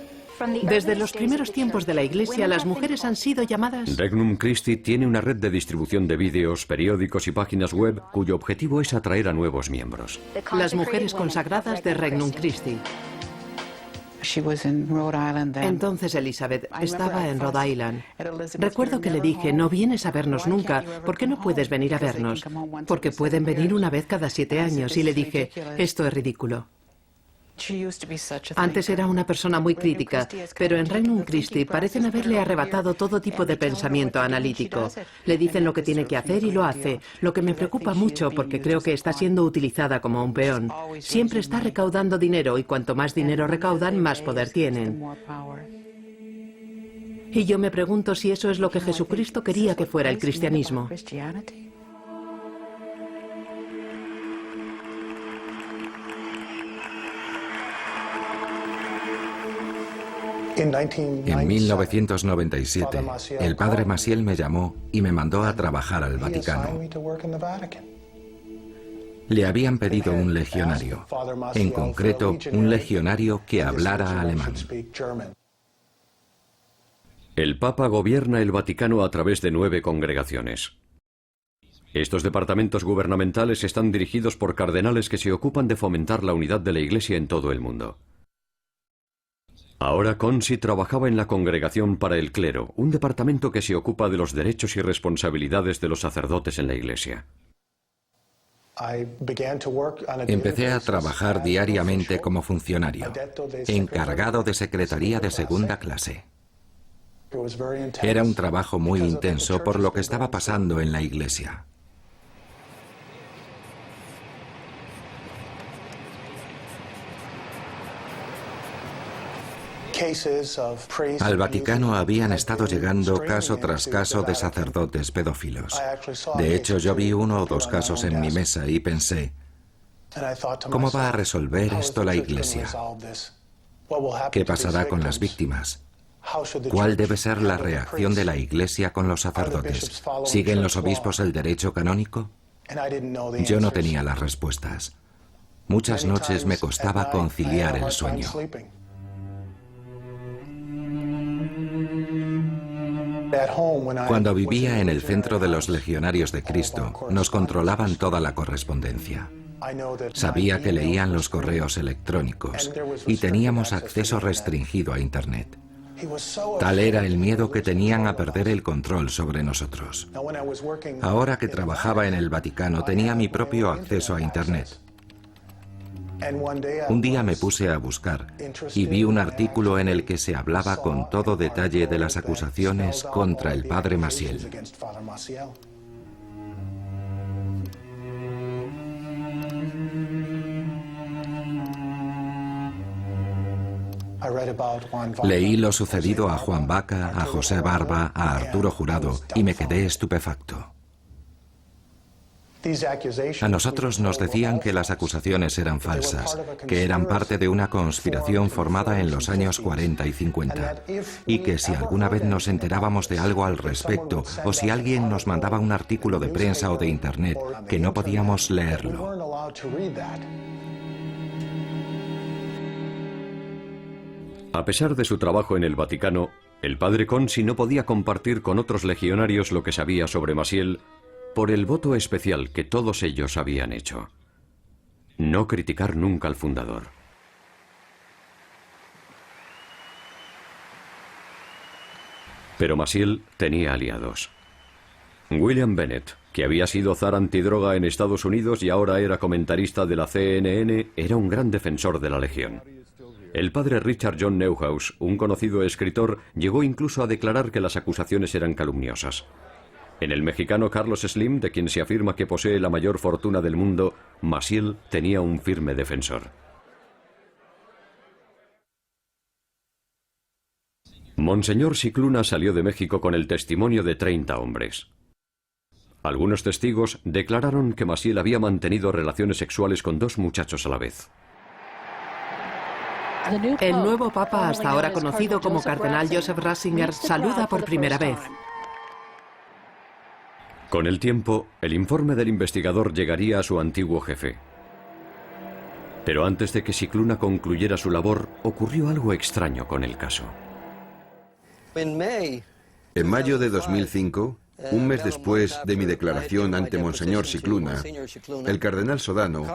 Desde los primeros tiempos de la Iglesia, las mujeres han sido llamadas... Regnum Christi tiene una red de distribución de vídeos, periódicos y páginas web cuyo objetivo es atraer a nuevos miembros. Las mujeres consagradas de Regnum Christi. Entonces Elizabeth estaba en Rhode Island. Recuerdo que le dije: «No vienes a vernos nunca, ¿por qué no puedes venir a vernos?». «Porque pueden venir una vez cada 7 años». Y le dije: «Esto es ridículo». Antes era una persona muy crítica, pero en Regnum Christi parecen haberle arrebatado todo tipo de pensamiento analítico. Le dicen lo que tiene que hacer y lo hace, lo que me preocupa mucho porque creo que está siendo utilizada como un peón. Siempre está recaudando dinero y cuanto más dinero recaudan, más poder tienen. Y yo me pregunto si eso es lo que Jesucristo quería que fuera el cristianismo. En 1997, el padre Maciel me llamó y me mandó a trabajar al Vaticano. Le habían pedido un legionario, en concreto un legionario que hablara alemán. El Papa gobierna el Vaticano a través de 9 congregaciones. Estos departamentos gubernamentales están dirigidos por cardenales que se ocupan de fomentar la unidad de la Iglesia en todo el mundo. Ahora Consi trabajaba en la Congregación para el Clero, un departamento que se ocupa de los derechos y responsabilidades de los sacerdotes en la Iglesia. Empecé a trabajar diariamente como funcionario, encargado de secretaría de segunda clase. Era un trabajo muy intenso por lo que estaba pasando en la Iglesia. Al Vaticano habían estado llegando caso tras caso de sacerdotes pedófilos. De hecho, yo vi 1 o 2 casos en mi mesa y pensé: ¿cómo va a resolver esto la Iglesia? ¿Qué pasará con las víctimas? ¿Cuál debe ser la reacción de la Iglesia con los sacerdotes? ¿Siguen los obispos el derecho canónico? Yo no tenía las respuestas. Muchas noches me costaba conciliar el sueño. Cuando vivía en el centro de los legionarios de Cristo, nos controlaban toda la correspondencia. Sabía que leían los correos electrónicos y teníamos acceso restringido a Internet. Tal era el miedo que tenían a perder el control sobre nosotros. Ahora que trabajaba en el Vaticano, tenía mi propio acceso a Internet. Un día me puse a buscar y vi un artículo en el que se hablaba con todo detalle de las acusaciones contra el padre Maciel. Leí lo sucedido a Juan Baca, a José Barba, a Arturo Jurado y me quedé estupefacto. A nosotros nos decían que las acusaciones eran falsas, que eran parte de una conspiración formada en los años 40 y 50, y que si alguna vez nos enterábamos de algo al respecto, o si alguien nos mandaba un artículo de prensa o de internet, que no podíamos leerlo. A pesar de su trabajo en el Vaticano, el padre Consi no podía compartir con otros legionarios lo que sabía sobre Maciel por el voto especial que todos ellos habían hecho: no criticar nunca al fundador. Pero Maciel tenía aliados. William Bennett, que había sido zar antidroga en Estados Unidos y ahora era comentarista de la CNN, era un gran defensor de la Legión. El padre Richard John Neuhaus, un conocido escritor, llegó incluso a declarar que las acusaciones eran calumniosas. En el mexicano Carlos Slim, de quien se afirma que posee la mayor fortuna del mundo, Maciel tenía un firme defensor. Monseñor Scicluna salió de México con el testimonio de 30 hombres. Algunos testigos declararon que Maciel había mantenido relaciones sexuales con 2 muchachos a la vez. El nuevo papa, hasta ahora conocido como cardenal Joseph Ratzinger, saluda por primera vez. Con el tiempo, el informe del investigador llegaría a su antiguo jefe. Pero antes de que Scicluna concluyera su labor, ocurrió algo extraño con el caso. En mayo de 2005, un mes después de mi declaración ante Monseñor Scicluna, el cardenal Sodano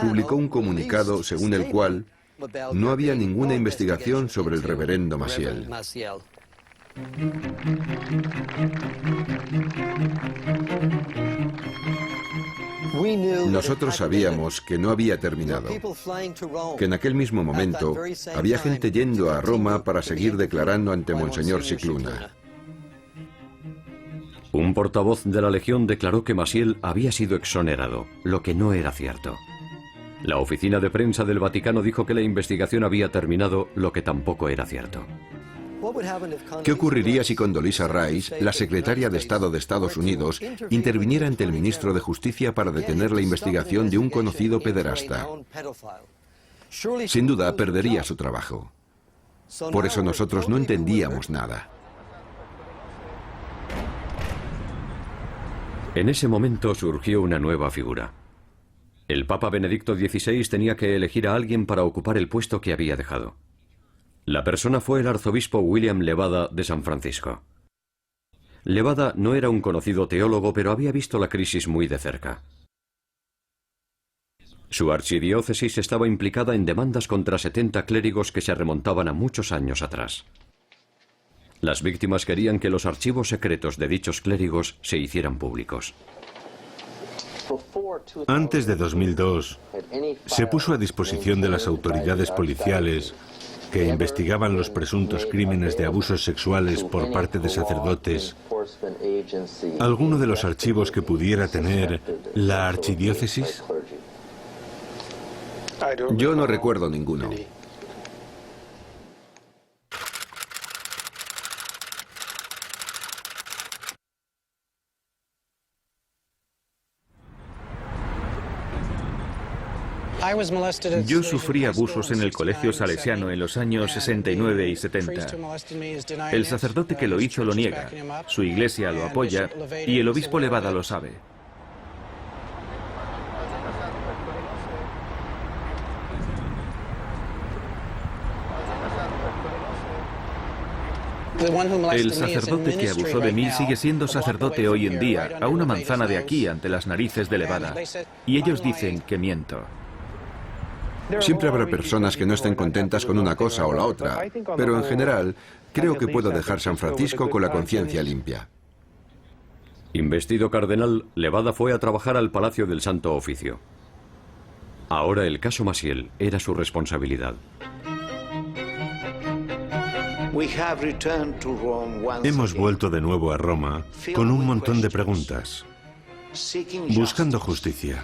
publicó un comunicado según el cual no había ninguna investigación sobre el reverendo Maciel. Nosotros sabíamos que no había terminado, que en aquel mismo momento había gente yendo a Roma para seguir declarando ante Monseñor Scicluna. Un portavoz de la Legión declaró que Maciel había sido exonerado, lo que no era cierto. La oficina de prensa del Vaticano dijo que la investigación había terminado, lo que tampoco era cierto. ¿Qué ocurriría si Condoleezza Rice, la secretaria de Estado de Estados Unidos, interviniera ante el ministro de Justicia para detener la investigación de un conocido pederasta? Sin duda perdería su trabajo. Por eso nosotros no entendíamos nada. En ese momento surgió una nueva figura. El Papa Benedicto XVI tenía que elegir a alguien para ocupar el puesto que había dejado. La persona fue el arzobispo William Levada de San Francisco. Levada no era un conocido teólogo, pero había visto la crisis muy de cerca. Su archidiócesis estaba implicada en demandas contra 70 clérigos que se remontaban a muchos años atrás. Las víctimas querían que los archivos secretos de dichos clérigos se hicieran públicos. Antes de 2002, se puso a disposición de las autoridades policiales que investigaban los presuntos crímenes de abusos sexuales por parte de sacerdotes alguno de los archivos que pudiera tener la archidiócesis. Yo no recuerdo ninguno. Yo sufrí abusos en el colegio salesiano en los años 69 y 70. El sacerdote que lo hizo lo niega, su iglesia lo apoya y el obispo Levada lo sabe. El sacerdote que abusó de mí sigue siendo sacerdote hoy en día, a una manzana de aquí ante las narices de Levada. Y ellos dicen que miento. Siempre habrá personas que no estén contentas con una cosa o la otra, pero en general creo que puedo dejar San Francisco con la conciencia limpia. Investido cardenal, Levada fue a trabajar al Palacio del Santo Oficio. Ahora el caso Maciel era su responsabilidad. Hemos vuelto de nuevo a Roma con un montón de preguntas, buscando justicia.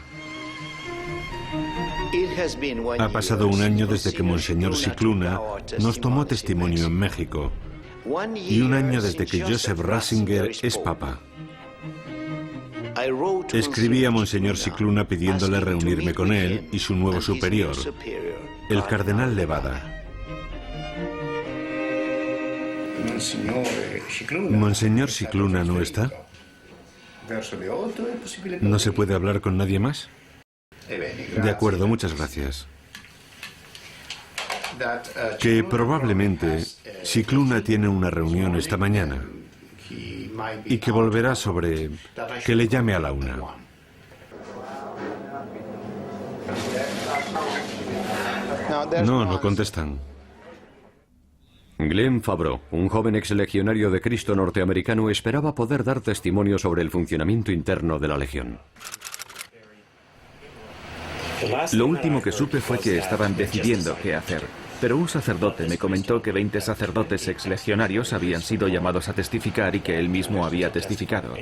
Ha pasado un año desde que Monseñor Scicluna nos tomó testimonio en México y un año desde que Joseph Ratzinger es papa. Escribí a Monseñor Scicluna pidiéndole reunirme con él y su nuevo superior, el cardenal Levada. ¿Monseñor Scicluna no está? ¿No se puede hablar con nadie más? De acuerdo, muchas gracias. Que probablemente Scicluna tiene una reunión esta mañana y que volverá sobre que le llame a la 1. No contestan. Glenn Fabro, un joven exlegionario de Cristo norteamericano, esperaba poder dar testimonio sobre el funcionamiento interno de la Legión. Lo último que supe fue que estaban decidiendo qué hacer, pero un sacerdote me comentó que 20 sacerdotes exlegionarios habían sido llamados a testificar y que él mismo había testificado.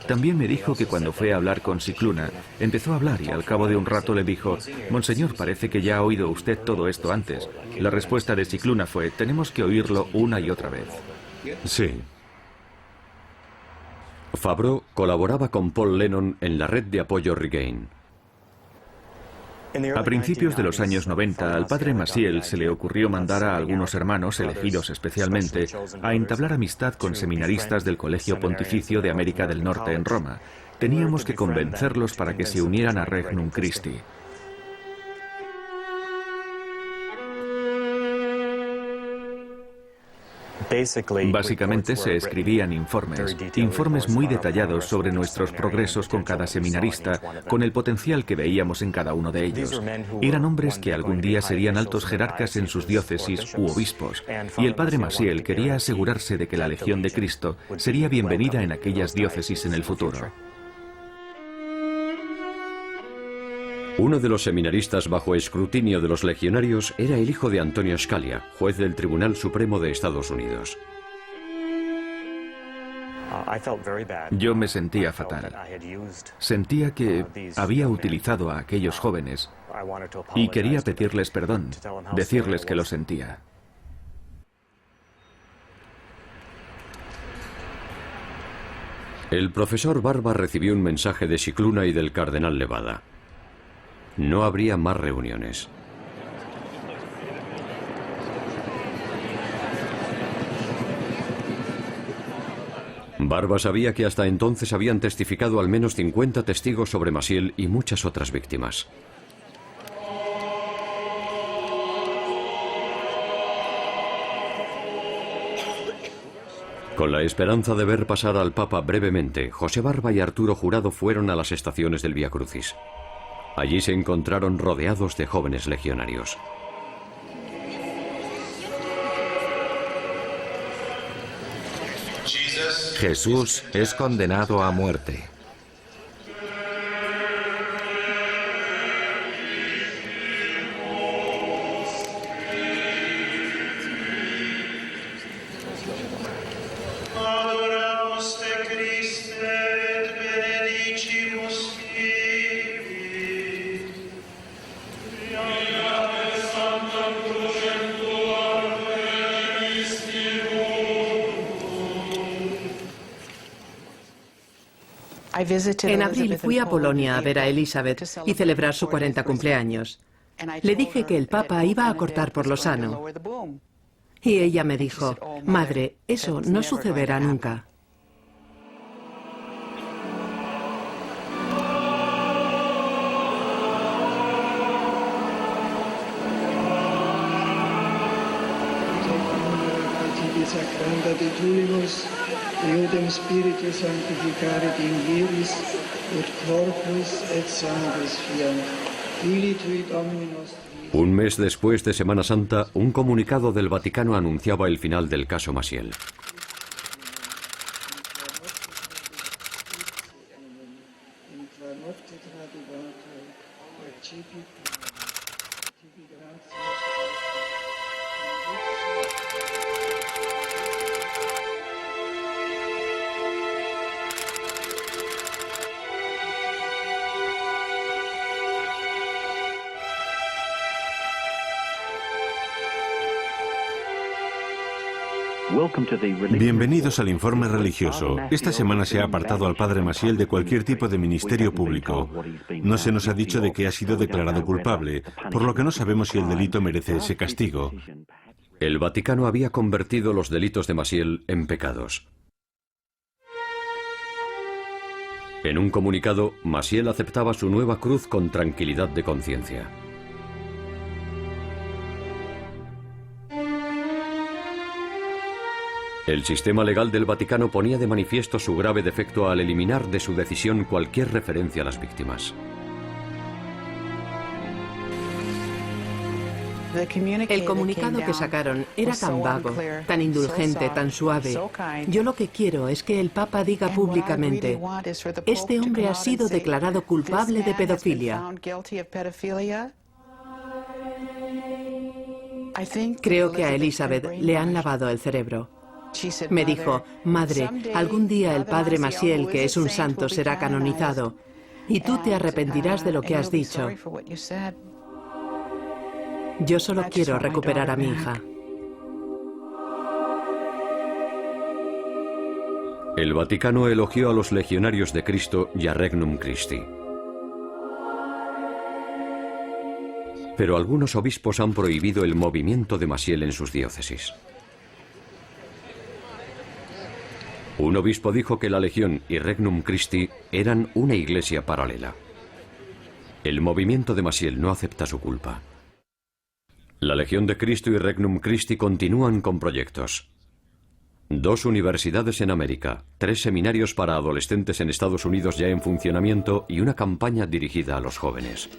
También me dijo que cuando fue a hablar con Scicluna, empezó a hablar y al cabo de un rato le dijo: «Monseñor, parece que ya ha oído usted todo esto antes». La respuesta de Scicluna fue: «Tenemos que oírlo una y otra vez». Sí. Fabro colaboraba con Paul Lennon en la red de apoyo Regain. A principios de los años 90, al padre Maciel se le ocurrió mandar a algunos hermanos, elegidos especialmente, a entablar amistad con seminaristas del Colegio Pontificio de América del Norte en Roma. Teníamos que convencerlos para que se unieran a Regnum Christi. Básicamente se escribían informes muy detallados sobre nuestros progresos con cada seminarista, con el potencial que veíamos en cada uno de ellos. Eran hombres que algún día serían altos jerarcas en sus diócesis u obispos, y el padre Maciel quería asegurarse de que la Legión de Cristo sería bienvenida en aquellas diócesis en el futuro. Uno de los seminaristas bajo escrutinio de los legionarios era el hijo de Antonio Scalia, juez del Tribunal Supremo de Estados Unidos. Yo me sentía fatal. Sentía que había utilizado a aquellos jóvenes y quería pedirles perdón, decirles que lo sentía. El profesor Barba recibió un mensaje de Scicluna y del cardenal Levada. No habría más reuniones. Barba sabía que hasta entonces habían testificado al menos 50 testigos sobre Maciel y muchas otras víctimas. Con la esperanza de ver pasar al Papa brevemente, José Barba y Arturo Jurado fueron a las estaciones del Vía Crucis. Allí se encontraron rodeados de jóvenes legionarios. Jesús es condenado a muerte. En abril fui a Polonia a ver a Elizabeth y celebrar su 40 cumpleaños. Le dije que el Papa iba a cortar por lo sano. Y ella me dijo: «Madre, eso no sucederá nunca». Iudem Spiritus sanctificare Dingieris ut corpus et sanguis fiat. Filii Domini nostri. Un mes después de Semana Santa, un comunicado del Vaticano anunciaba el final del caso Maciel. Bienvenidos al informe religioso. Esta semana se ha apartado al padre Maciel de cualquier tipo de ministerio público. No se nos ha dicho de que ha sido declarado culpable, por lo que no sabemos si el delito merece ese castigo. El Vaticano había convertido los delitos de Maciel en pecados. En un comunicado, Maciel aceptaba su nueva cruz con tranquilidad de conciencia. El sistema legal del Vaticano ponía de manifiesto su grave defecto al eliminar de su decisión cualquier referencia a las víctimas. El comunicado que sacaron era tan vago, tan indulgente, tan suave. Yo lo que quiero es que el Papa diga públicamente: este hombre ha sido declarado culpable de pedofilia. Creo que a Elizabeth le han lavado el cerebro. Me dijo: madre, algún día el padre Maciel, que es un santo, será canonizado, y tú te arrepentirás de lo que has dicho. Yo solo quiero recuperar a mi hija. El Vaticano elogió a los legionarios de Cristo y a Regnum Christi. Pero algunos obispos han prohibido el movimiento de Maciel en sus diócesis. Un obispo dijo que la Legión y Regnum Christi eran una iglesia paralela. El movimiento de Maciel no acepta su culpa. La Legión de Cristo y Regnum Christi continúan con proyectos. 2 universidades en América, 3 seminarios para adolescentes en Estados Unidos ya en funcionamiento y una campaña dirigida a los jóvenes.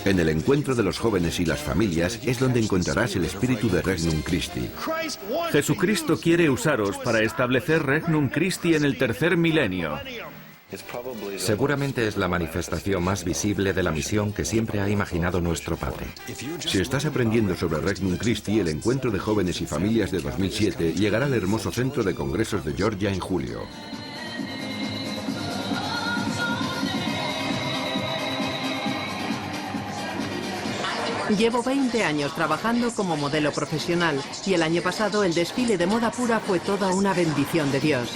En el encuentro de los jóvenes y las familias es donde encontrarás el espíritu de Regnum Christi. Jesucristo quiere usaros para establecer Regnum Christi en el tercer milenio. Seguramente es la manifestación más visible de la misión que siempre ha imaginado nuestro Padre. Si estás aprendiendo sobre Regnum Christi, el encuentro de jóvenes y familias de 2007 llegará al hermoso centro de congresos de Georgia en julio. Llevo 20 años trabajando como modelo profesional y el año pasado el desfile de moda pura fue toda una bendición de Dios.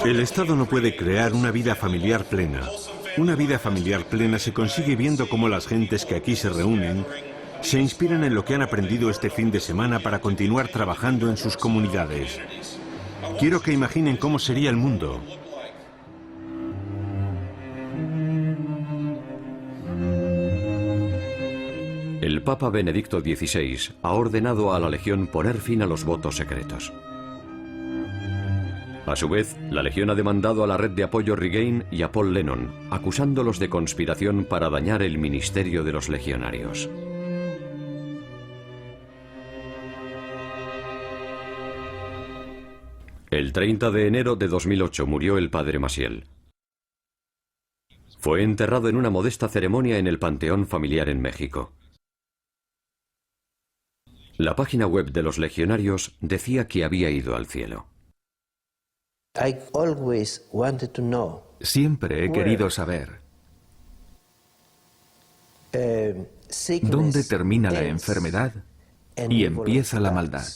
El Estado no puede crear una vida familiar plena. Una vida familiar plena se consigue viendo cómo las gentes que aquí se reúnen se inspiran en lo que han aprendido este fin de semana para continuar trabajando en sus comunidades. Quiero que imaginen cómo sería el mundo. El Papa Benedicto XVI ha ordenado a la Legión poner fin a los votos secretos. A su vez, la Legión ha demandado a la red de apoyo Regain y a Paul Lennon, acusándolos de conspiración para dañar el ministerio de los legionarios. El 30 de enero de 2008 murió el padre Maciel. Fue enterrado en una modesta ceremonia en el Panteón Familiar en México. La página web de los legionarios decía que había ido al cielo. Siempre he querido saber dónde termina la enfermedad y empieza la maldad.